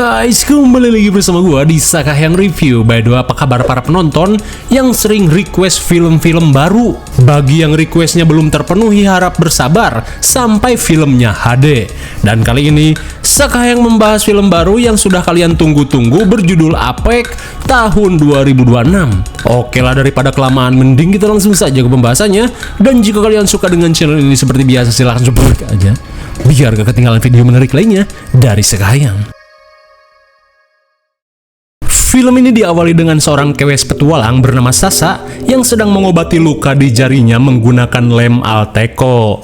guys, kembali lagi bersama gua di Sakahyang Review. By the way, apa kabar para penonton yang sering request film-film baru? Bagi yang requestnya belum terpenuhi, harap bersabar sampai filmnya HD. Dan kali ini Sakahyang membahas film baru yang sudah kalian tunggu-tunggu berjudul Apek tahun 2026. Oke lah, daripada kelamaan mending kita langsung saja ke pembahasannya. Dan jika kalian suka dengan channel ini seperti biasa, silahkan support aja biar gak ketinggalan video menarik lainnya dari Sakahyang. Film ini diawali dengan seorang kewes petualang bernama Sasa yang sedang mengobati luka di jarinya menggunakan lem Alteco.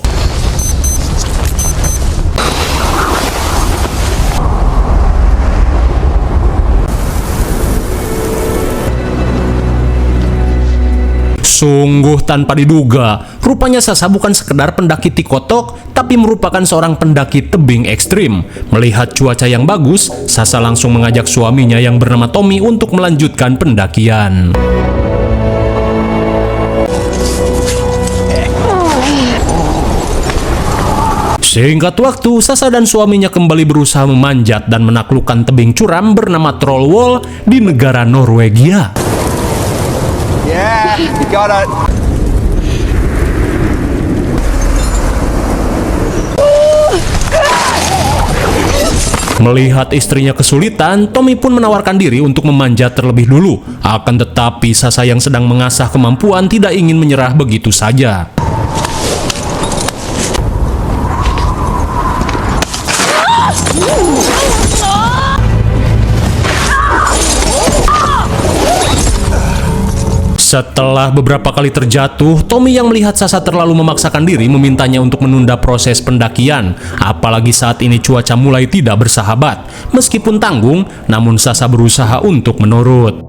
Sungguh tanpa diduga, rupanya Sasa bukan sekedar pendaki tikotok, tapi merupakan seorang pendaki tebing ekstrim. Melihat cuaca yang bagus, Sasa langsung mengajak suaminya yang bernama Tommy untuk melanjutkan pendakian. Singkat waktu, Sasa dan suaminya kembali berusaha memanjat dan menaklukkan tebing curam bernama Troll Wall di negara Norwegia. Yeah, you got it. Melihat istrinya kesulitan, Tommy pun menawarkan diri untuk memanjat terlebih dulu. Akan tetapi, Sasa yang sedang mengasah kemampuan tidak ingin menyerah begitu saja. Setelah beberapa kali terjatuh, Tommy yang melihat Sasa terlalu memaksakan diri memintanya untuk menunda proses pendakian. Apalagi saat ini cuaca mulai tidak bersahabat. Meskipun tanggung, namun Sasa berusaha untuk menurut.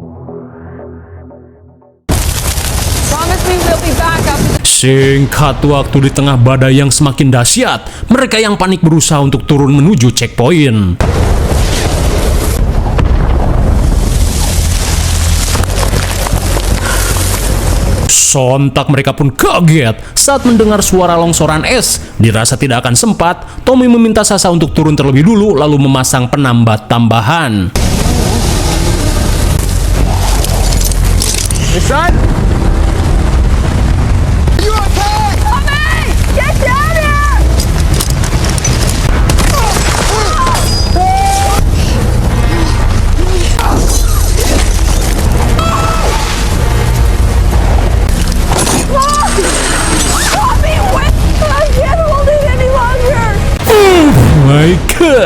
Singkat waktu, di tengah badai yang semakin dahsyat, mereka yang panik berusaha untuk turun menuju checkpoint. Sontak mereka pun kaget saat mendengar suara longsoran es. Dirasa tidak akan sempat, Tommy meminta Sasa untuk turun terlebih dulu lalu memasang penambat tambahan.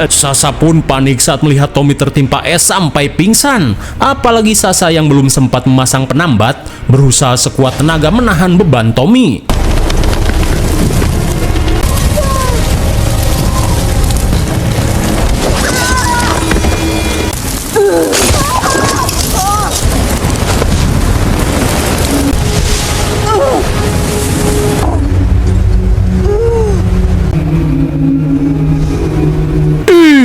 Sasa pun panik saat melihat Tommy tertimpa es sampai pingsan. Apalagi Sasa yang belum sempat memasang penambat berusaha sekuat tenaga menahan beban Tommy.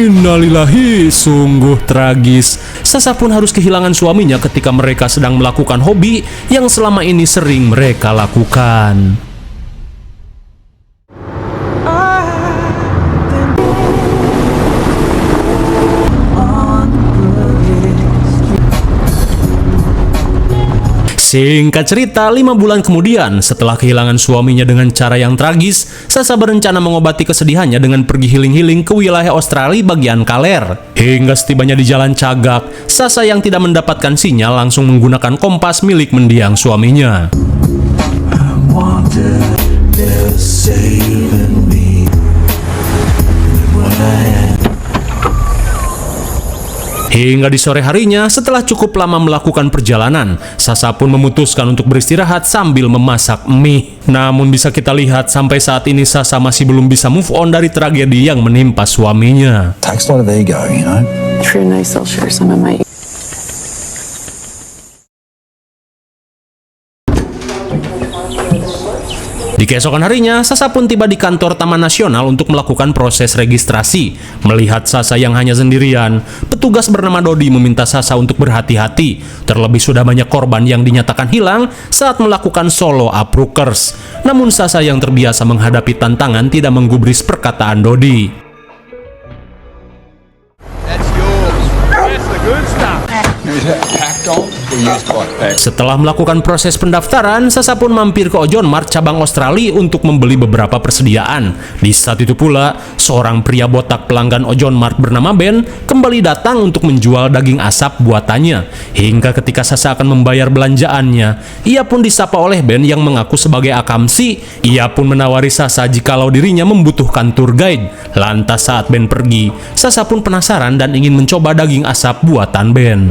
Innalillahi, sungguh tragis. Sasa pun harus kehilangan suaminya ketika mereka sedang melakukan hobi yang selama ini sering mereka lakukan. Singkat cerita, 5 bulan kemudian, setelah kehilangan suaminya dengan cara yang tragis, Sasa berencana mengobati kesedihannya dengan pergi healing-healing ke wilayah Australia bagian Kaler. Hingga setibanya di Jalan Cagak, Sasa yang tidak mendapatkan sinyal langsung menggunakan kompas milik mendiang suaminya. Hingga di sore harinya, setelah cukup lama melakukan perjalanan, Sasa pun memutuskan untuk beristirahat sambil memasak mie. Namun bisa kita lihat sampai saat ini Sasa masih belum bisa move on dari tragedi yang menimpa suaminya. Takes a lot of ego, you know. If you're nice, I'll share some of my. Di keesokan harinya, Sasa pun tiba di kantor Taman Nasional untuk melakukan proses registrasi. Melihat Sasa yang hanya sendirian, petugas bernama Dodi meminta Sasa untuk berhati-hati. Terlebih sudah banyak korban yang dinyatakan hilang saat melakukan solo approokers. Namun Sasa yang terbiasa menghadapi tantangan tidak menggubris perkataan Dodi. That's yours. Packed on or used by? Setelah melakukan proses pendaftaran, Sasa pun mampir ke Ojon Mart cabang Australia untuk membeli beberapa persediaan. Di saat itu pula, seorang pria botak pelanggan Ojon Mart bernama Ben kembali datang untuk menjual daging asap buatannya. Hingga ketika Sasa akan membayar belanjaannya, ia pun disapa oleh Ben yang mengaku sebagai akamsi. Ia pun menawari Sasa jikalau dirinya membutuhkan tour guide. Lantas saat Ben pergi, Sasa pun penasaran dan ingin mencoba daging asap buatan Ben.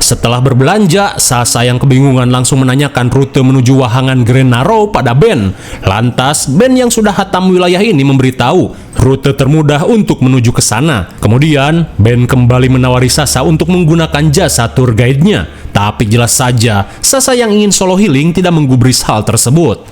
Setelah berbelanja, Sasa yang kebingungan langsung menanyakan rute menuju wahangan Grand Narrow pada Ben. Lantas, Ben yang sudah hatam wilayah ini memberitahu rute termudah untuk menuju ke sana. Kemudian, Ben kembali menawari Sasa untuk menggunakan jasa tour guide-nya. Tapi jelas saja, Sasa yang ingin solo healing tidak menggubris hal tersebut.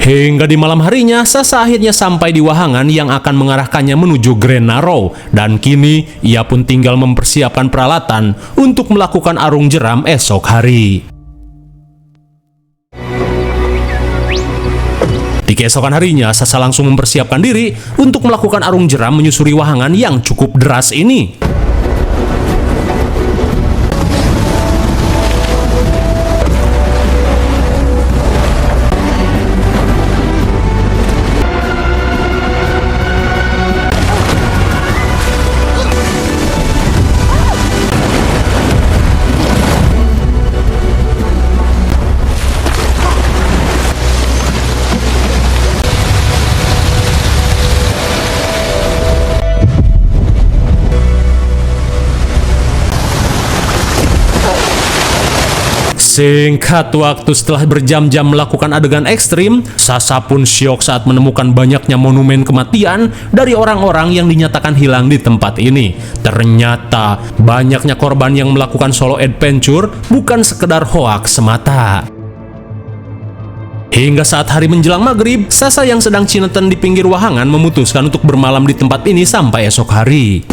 Hingga di malam harinya, Sasa akhirnya sampai di wahangan yang akan mengarahkannya menuju Grand Narrow. Dan kini, ia pun tinggal mempersiapkan peralatan untuk melakukan arung jeram esok hari. Di keesokan harinya, Sasa langsung mempersiapkan diri untuk melakukan arung jeram menyusuri wahangan yang cukup deras ini. Singkat waktu setelah berjam-jam melakukan adegan ekstrim, Sasa pun syok saat menemukan banyaknya monumen kematian dari orang-orang yang dinyatakan hilang di tempat ini. Ternyata banyaknya korban yang melakukan solo adventure bukan sekedar hoaks semata. Hingga saat hari menjelang maghrib, Sasa yang sedang cinetan di pinggir wahangan memutuskan untuk bermalam di tempat ini sampai esok hari.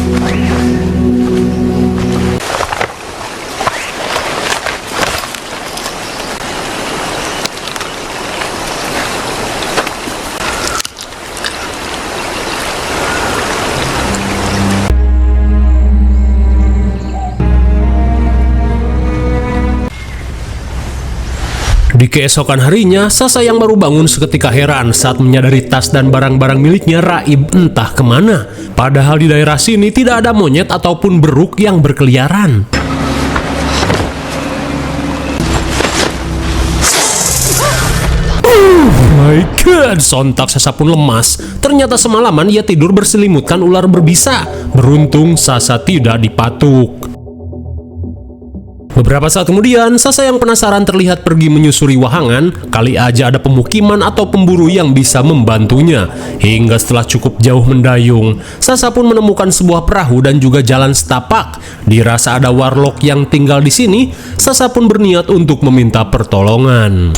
Di keesokan harinya, Sasa yang baru bangun seketika heran saat menyadari tas dan barang-barang miliknya raib entah kemana. Padahal di daerah sini tidak ada monyet ataupun beruk yang berkeliaran. Oh my god, sontak Sasa pun lemas. Ternyata semalaman ia tidur berselimutkan ular berbisa. Beruntung Sasa tidak dipatuk. Beberapa saat kemudian, Sasa yang penasaran terlihat pergi menyusuri wahangan. Kali aja ada pemukiman atau pemburu yang bisa membantunya. Hingga setelah cukup jauh mendayung, Sasa pun menemukan sebuah perahu dan juga jalan setapak. Dirasa ada warlock yang tinggal di sini, Sasa pun berniat untuk meminta pertolongan.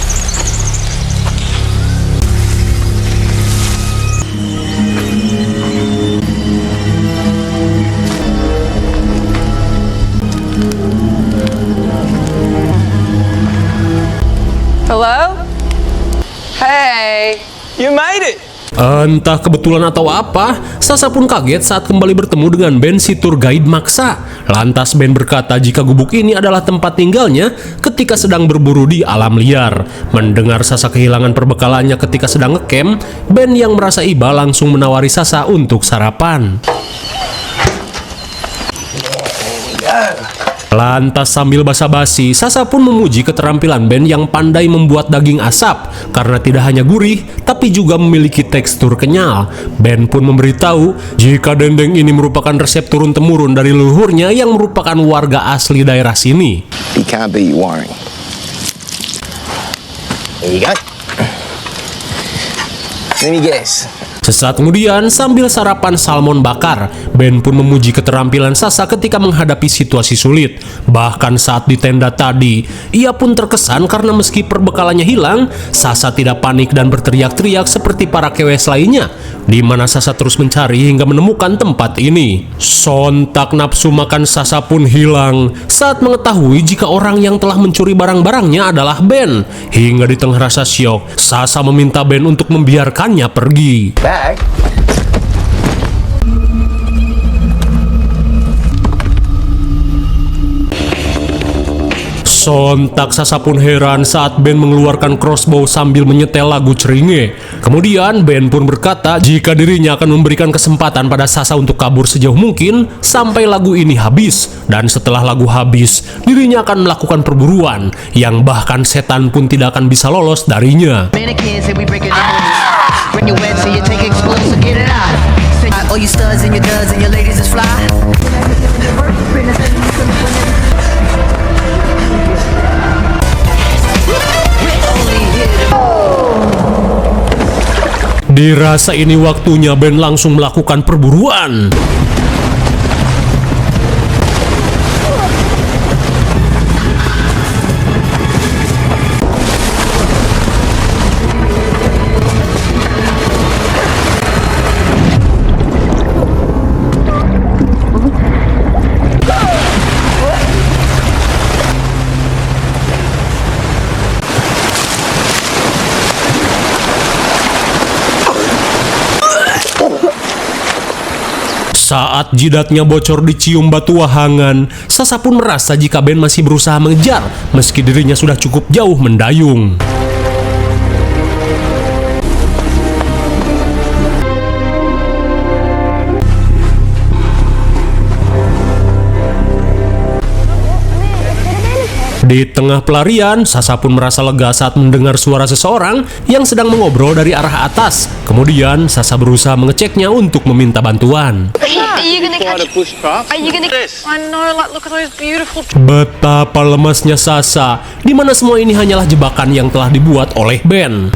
Hello? Hey, you made it! Entah kebetulan atau apa, Sasa pun kaget saat kembali bertemu dengan Ben si tour guide maksa. Lantas Ben berkata jika gubuk ini adalah tempat tinggalnya ketika sedang berburu di alam liar. Mendengar Sasa kehilangan perbekalannya ketika sedang ngecamp, Ben yang merasa iba langsung menawari Sasa untuk sarapan. Lantas sambil basa-basi, Sasa pun memuji keterampilan Ben yang pandai membuat daging asap karena tidak hanya gurih, tapi juga memiliki tekstur kenyal. Ben pun memberitahu jika dendeng ini merupakan resep turun-temurun dari leluhurnya yang merupakan warga asli daerah sini. You can't beat your wiring. There you go. Let me guess. Sesaat kemudian, sambil sarapan salmon bakar, Ben pun memuji keterampilan Sasha ketika menghadapi situasi sulit. Bahkan saat di tenda tadi, ia pun terkesan karena meski perbekalannya hilang, Sasha tidak panik dan berteriak-teriak seperti para kewes lainnya, di mana Sasha terus mencari hingga menemukan tempat ini. Sontak nafsu makan Sasha pun hilang saat mengetahui jika orang yang telah mencuri barang-barangnya adalah Ben. Hingga di tengah rasa syok, Sasha meminta Ben untuk membiarkannya pergi. Bag. Sontak Sasha pun heran saat Ben mengeluarkan crossbow sambil menyetel lagu Ceringe. Kemudian Ben pun berkata jika dirinya akan memberikan kesempatan pada Sasha untuk kabur sejauh mungkin sampai lagu ini habis. Dan setelah lagu habis, dirinya akan melakukan perburuan yang bahkan setan pun tidak akan bisa lolos darinya. Bring your wet so you take explosive, get it out. All you studs and your duds and your ladies is fly. Dirasa ini waktunya Ben langsung melakukan perburuan. Saat jidatnya bocor dicium batu wahangan, Sasha pun merasa jika Ben masih berusaha mengejar meski dirinya sudah cukup jauh mendayung. Di tengah pelarian, Sasha pun merasa lega saat mendengar suara seseorang yang sedang mengobrol dari arah atas. Kemudian, Sasha berusaha mengeceknya untuk meminta bantuan. Are you gonna catch Are you gonna I know, like, look at those beautiful. Betapa lemasnya Sasha, di mana semua ini hanyalah jebakan yang telah dibuat oleh Ben.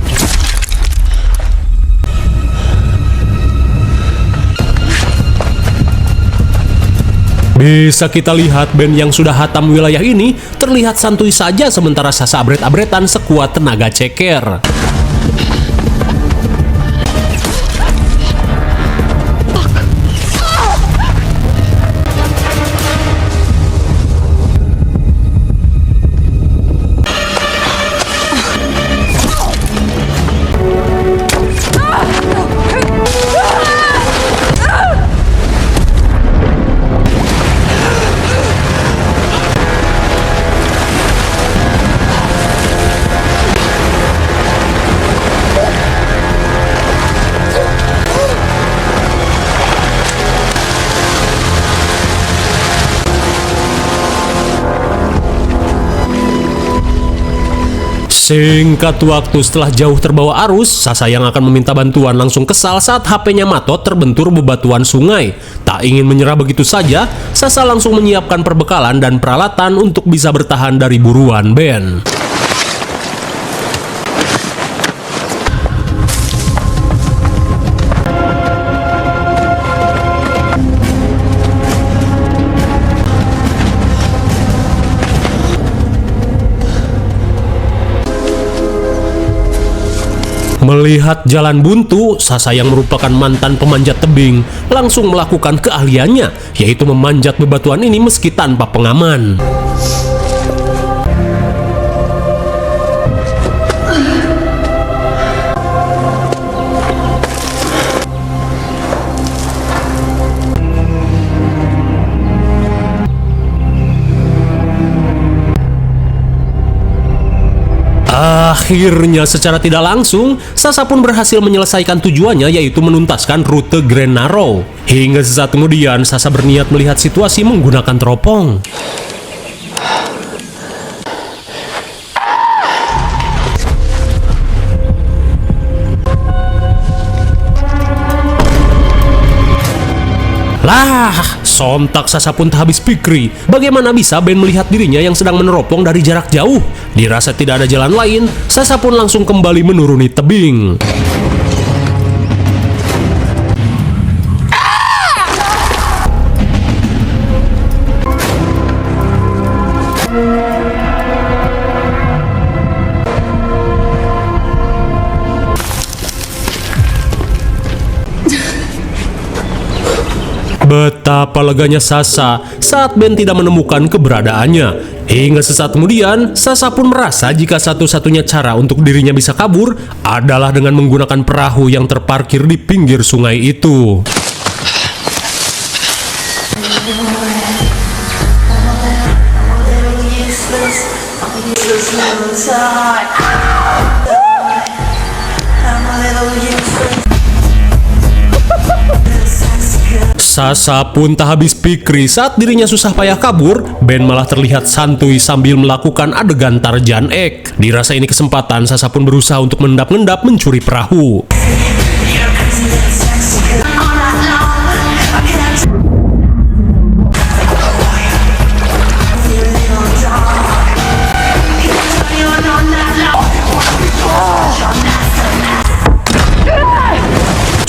Bisa kita lihat Ben yang sudah hatam wilayah ini terlihat santuy saja sementara Sasha abret-abretan sekuat tenaga ceker. Singkat waktu setelah jauh terbawa arus, Sasha yang akan meminta bantuan langsung kesal saat HP-nya matot terbentur bebatuan sungai. Tak ingin menyerah begitu saja, Sasha langsung menyiapkan perbekalan dan peralatan untuk bisa bertahan dari buruan Ben. Melihat jalan buntu, Sasha yang merupakan mantan pemanjat tebing langsung melakukan keahliannya, yaitu memanjat bebatuan ini meski tanpa pengaman. Akhirnya secara tidak langsung, Sasha pun berhasil menyelesaikan tujuannya, yaitu menuntaskan rute Grand Narrow. Hingga sesaat kemudian, Sasha berniat melihat situasi menggunakan teropong. Lah, sontak Sasha pun tak habis pikir. Bagaimana bisa Ben melihat dirinya yang sedang meneropong dari jarak jauh? Dirasa tidak ada jalan lain, Sasha pun langsung kembali menuruni tebing. Betapa leganya Sasa saat Ben tidak menemukan keberadaannya. Hingga sesaat kemudian, Sasa pun merasa jika satu-satunya cara untuk dirinya bisa kabur adalah dengan menggunakan perahu yang terparkir di pinggir sungai itu. Sasa pun tak habis pikir saat dirinya susah payah kabur, Ben malah terlihat santuy sambil melakukan adegan Tarzan Egg. Dirasa ini kesempatan, Sasa pun berusaha untuk mengendap-endap mencuri perahu.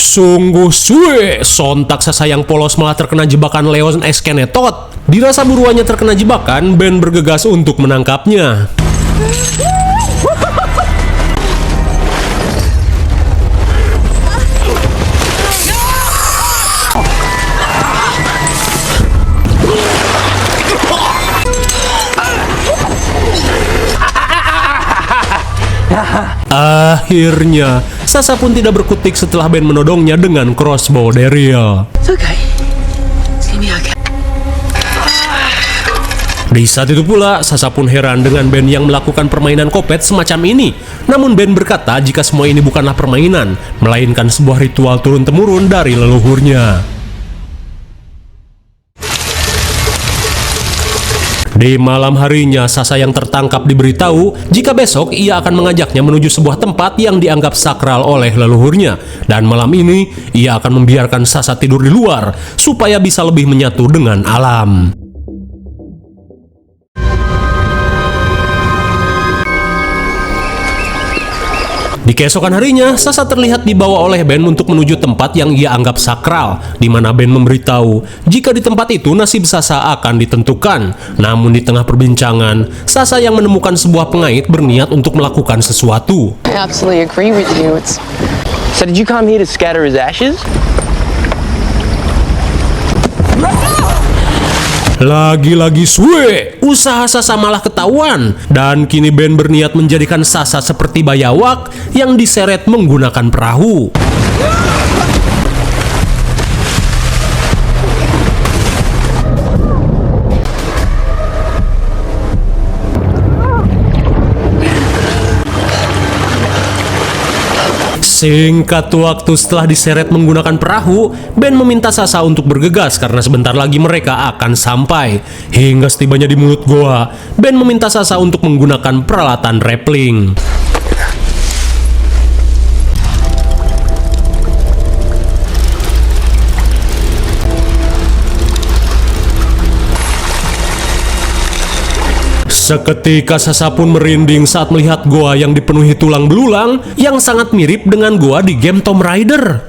Sungguh suwe, sontak Sasa yang polos malah terkena jebakan Leon S. Kennetot. Dirasa buruannya terkena jebakan, Ben bergegas untuk menangkapnya. Akhirnya, Sasa pun tidak berkutik setelah Ben menodongnya dengan crossbow Daryl. It's okay. It's gonna be okay. Di saat itu pula, Sasa pun heran dengan Ben yang melakukan permainan kopet semacam ini. Namun Ben berkata jika semua ini bukanlah permainan, melainkan sebuah ritual turun-temurun dari leluhurnya. Di malam harinya, Sasa yang tertangkap diberitahu jika besok ia akan mengajaknya menuju sebuah tempat yang dianggap sakral oleh leluhurnya. Dan malam ini, ia akan membiarkan Sasa tidur di luar supaya bisa lebih menyatu dengan alam. Di keesokan harinya, Sasa terlihat dibawa oleh Ben untuk menuju tempat yang ia anggap sakral, di mana Ben memberitahu jika di tempat itu nasib Sasa akan ditentukan. Namun di tengah perbincangan, Sasa yang menemukan sebuah pengait berniat untuk melakukan sesuatu. I absolutely agree with you. It's So did you come here to scatter his ashes? Lagi-lagi suwe, usaha Sasa malah ketahuan. Dan kini Ben berniat menjadikan Sasa seperti bayawak yang diseret menggunakan perahu. Singkat waktu setelah diseret menggunakan perahu, Ben meminta Sasa untuk bergegas karena sebentar lagi mereka akan sampai. Hingga setibanya di mulut goa, Ben meminta Sasa untuk menggunakan peralatan rappelling. Seketika Sasa pun merinding saat melihat goa yang dipenuhi tulang belulang yang sangat mirip dengan goa di game Tomb Raider.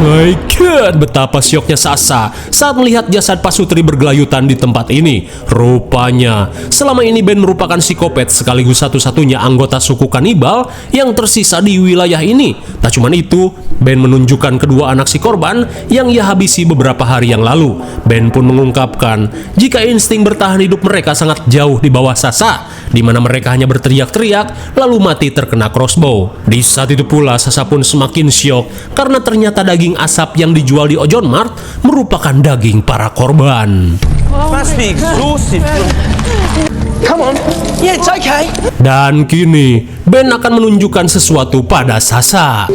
My God, betapa syoknya Sasa saat melihat jasad pasutri bergelayutan di tempat ini. Rupanya, selama ini Ben merupakan psikopat sekaligus satu-satunya anggota suku kanibal yang tersisa di wilayah ini. Tak cuma itu, Ben menunjukkan kedua anak si korban yang ia habisi beberapa hari yang lalu. Ben pun mengungkapkan jika insting bertahan hidup mereka sangat jauh di bawah Sasa, di mana mereka hanya berteriak-teriak lalu mati terkena crossbow. Di saat itu pula Sasa pun semakin syok karena ternyata daging asap yang dijual di Ojon Mart merupakan daging para korban. Must be exhausted. Come on. Yeah, it's okay. Dan kini Ben akan menunjukkan sesuatu pada Sasa.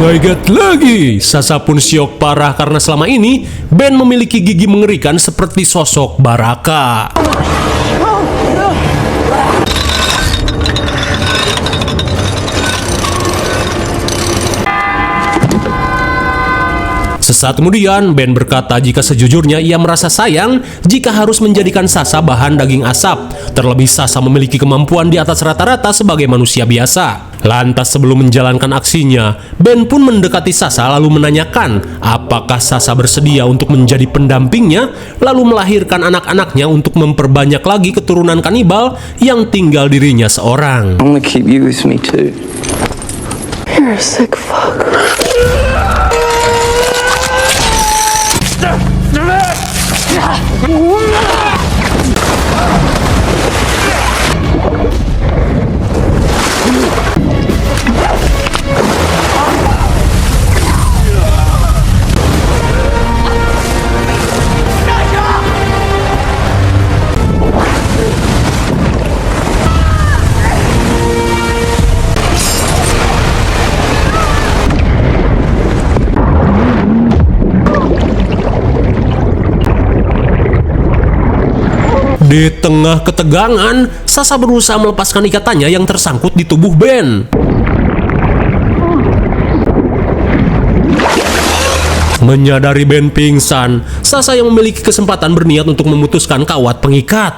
My God, lagi! Sasa pun syok parah karena selama ini Ben memiliki gigi mengerikan seperti sosok Baraka. Sesaat kemudian, Ben berkata jika sejujurnya ia merasa sayang jika harus menjadikan Sasha bahan daging asap. Terlebih Sasha memiliki kemampuan di atas rata-rata sebagai manusia biasa. Lantas sebelum menjalankan aksinya, Ben pun mendekati Sasha lalu menanyakan apakah Sasha bersedia untuk menjadi pendampingnya, lalu melahirkan anak-anaknya untuk memperbanyak lagi keturunan kanibal yang tinggal dirinya seorang. I want to keep you with me too. You're a sick fuck. Di tengah ketegangan, Sasha berusaha melepaskan ikatannya yang tersangkut di tubuh Ben. Menyadari Ben pingsan, Sasha yang memiliki kesempatan berniat untuk memutuskan kawat pengikat.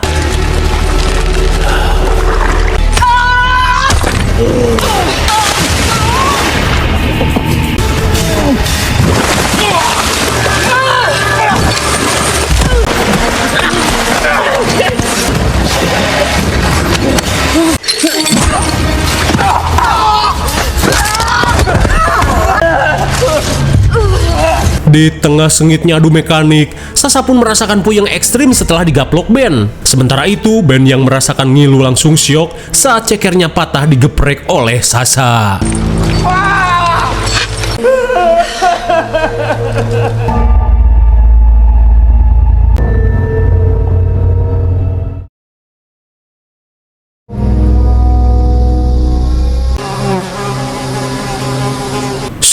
Di tengah sengitnya adu mekanik, Sasha pun merasakan puyeng ekstrim setelah digaplok Ben. Sementara itu, Ben yang merasakan ngilu langsung syok saat cekernya patah digeprek oleh Sasha.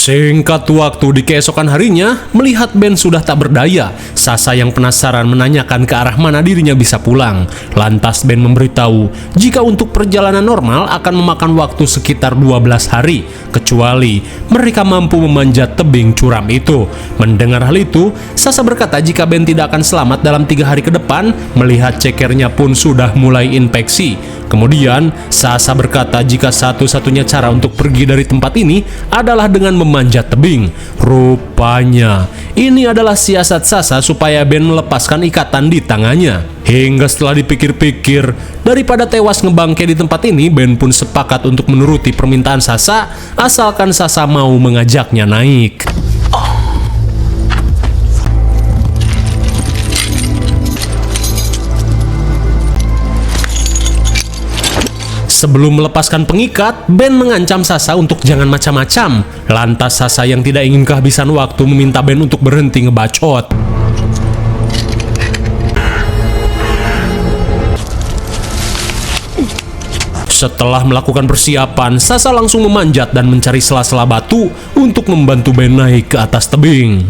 Singkat waktu di keesokan harinya, melihat Ben sudah tak berdaya, Sasha yang penasaran menanyakan ke arah mana dirinya bisa pulang. Lantas Ben memberitahu jika untuk perjalanan normal akan memakan waktu sekitar 12 hari, kecuali mereka mampu memanjat tebing curam itu. Mendengar hal itu, Sasha berkata jika Ben tidak akan selamat dalam 3 hari ke depan, melihat cekernya pun sudah mulai infeksi. Kemudian, Sasha berkata jika satu-satunya cara untuk pergi dari tempat ini adalah dengan memanjat tebing. Rupanya, ini adalah siasat Sasha supaya Ben melepaskan ikatan di tangannya. Hingga setelah dipikir-pikir, daripada tewas ngebangke di tempat ini, Ben pun sepakat untuk menuruti permintaan Sasha, asalkan Sasha mau mengajaknya naik. Sebelum melepaskan pengikat, Ben mengancam Sasha untuk jangan macam-macam. Lantas Sasha yang tidak ingin kehabisan waktu meminta Ben untuk berhenti ngebacot. Setelah melakukan persiapan, Sasha langsung memanjat dan mencari sela-sela batu untuk membantu Ben naik ke atas tebing.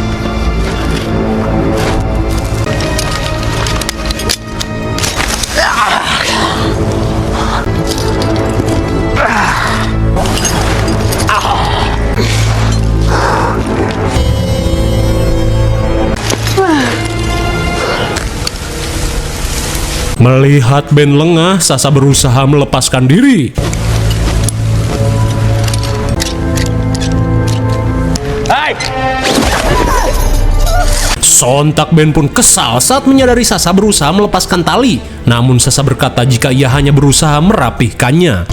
Melihat Ben lengah, Sasha berusaha melepaskan diri. Hey! Sontak Ben pun kesal saat menyadari Sasha berusaha melepaskan tali. Namun Sasha berkata jika ia hanya berusaha merapihkannya.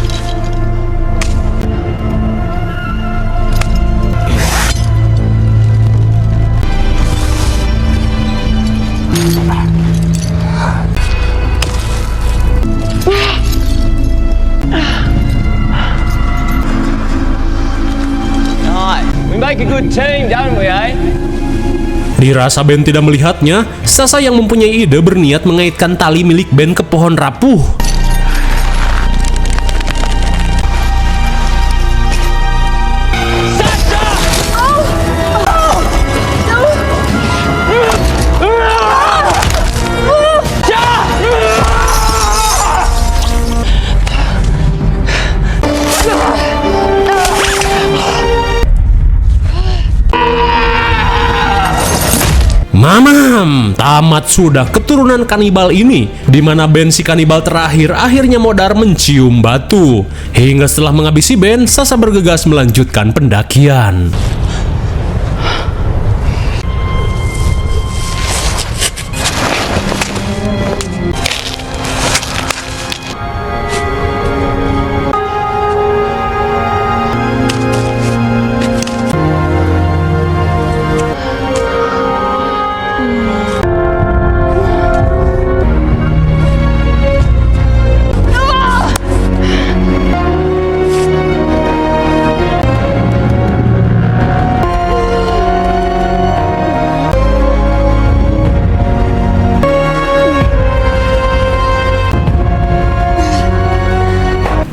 We make a good team, don't we, eh? Dirasa Ben tidak melihatnya, Sasha yang mempunyai ide berniat mengaitkan tali milik Ben ke pohon rapuh. Tamat sudah keturunan kanibal ini, di mana band si kanibal terakhir akhirnya modar mencium batu. Hingga setelah menghabisi band, Sasha bergegas melanjutkan pendakian.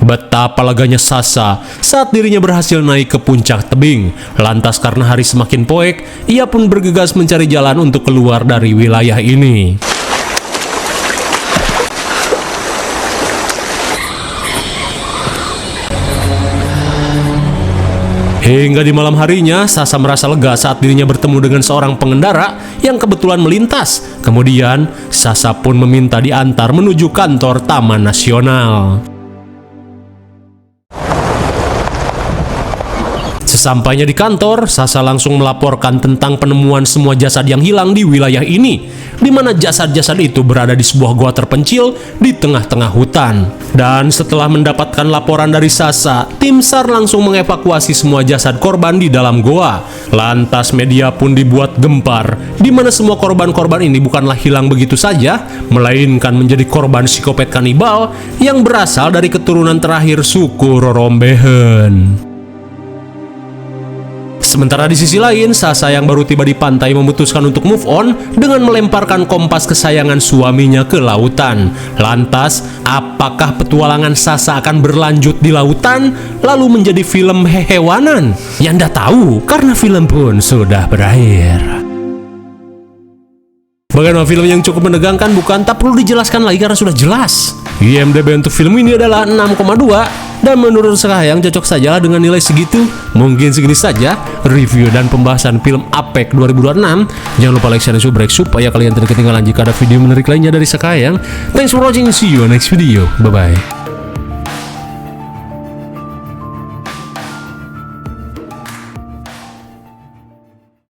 Betapa leganya Sasha saat dirinya berhasil naik ke puncak tebing. Lantas karena hari semakin poek, ia pun bergegas mencari jalan untuk keluar dari wilayah ini. Hingga di malam harinya, Sasha merasa lega saat dirinya bertemu dengan seorang pengendara yang kebetulan melintas. Kemudian, Sasha pun meminta diantar menuju kantor Taman Nasional. Sesampainya di kantor, Sasha langsung melaporkan tentang penemuan semua jasad yang hilang di wilayah ini, di mana jasad-jasad itu berada di sebuah gua terpencil di tengah-tengah hutan. Dan setelah mendapatkan laporan dari Sasha, tim SAR langsung mengevakuasi semua jasad korban di dalam goa. Lantas media pun dibuat gempar, di mana semua korban-korban ini bukanlah hilang begitu saja, melainkan menjadi korban psikopat kanibal yang berasal dari keturunan terakhir suku Rorombehen. Sementara di sisi lain, Sasha yang baru tiba di pantai memutuskan untuk move on dengan melemparkan kompas kesayangan suaminya ke lautan. Lantas, apakah petualangan Sasha akan berlanjut di lautan lalu menjadi film hehewanan? Ya Anda tahu, karena film pun sudah berakhir. Bagaimana film yang cukup menegangkan bukan? Tak perlu dijelaskan lagi karena sudah jelas. IMDb untuk film ini adalah 6,2 dan menurut Sekahayang cocok saja dengan nilai segitu. Mungkin segini saja review dan pembahasan film Apek 2026. Jangan lupa like, share, dan subscribe supaya kalian tidak ketinggalan jika ada video menarik lainnya dari Sekahayang. Thanks for watching, see you next video, bye bye.